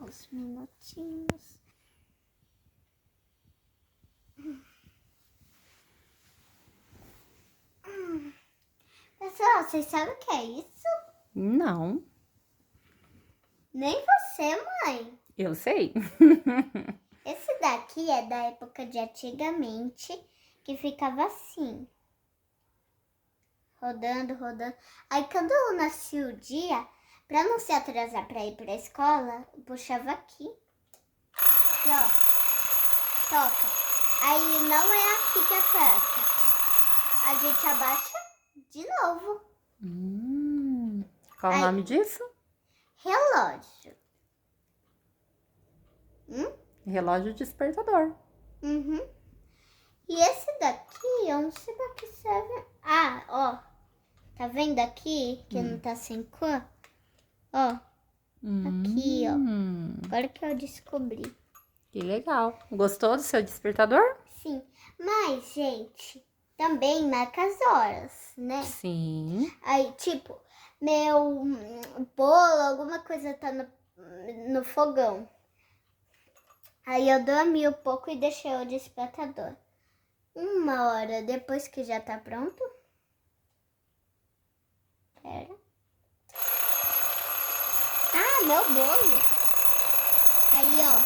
Uns minutinhos. Pessoal, vocês sabem o que é isso? Não, Nem você, mãe. eu sei. Esse daqui é da época de antigamente, que ficava assim. Rodando, rodando. Aí quando eu nasci o dia, pra não se atrasar pra ir pra escola, eu puxava aqui. E ó, toca. Aí não é aqui que aperta. A gente abaixa de novo. Qual o Ai. nome disso? Relógio. Relógio despertador. Uhum. E esse daqui, eu não sei pra que serve. Ah, ó. Tá vendo aqui que não tá sem cor? Ó. Aqui, ó. Agora que eu descobri. Que legal. Gostou do seu despertador? Sim. Mas, gente, também marca as horas, né? Sim. Aí, tipo, meu bolo, alguma coisa tá no fogão. Aí eu dormi um pouco e deixei o despertador. 1 hora depois que já tá pronto. Pera. Ah, meu bolo. Aí, ó.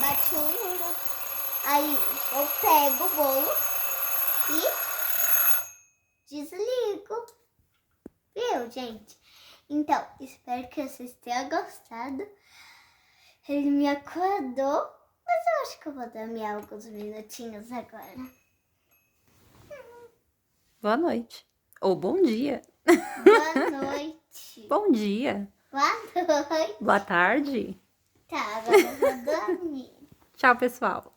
Bati um muro. Aí eu pego o bolo e desligo. Viu, gente? Então, espero que vocês tenham gostado. Ele me acordou, mas eu acho que eu vou dormir alguns minutinhos agora. Boa noite. Ou bom dia. Boa noite. Bom dia. Boa noite. Boa tarde. Tá, agora eu vou dormir. Tchau, pessoal.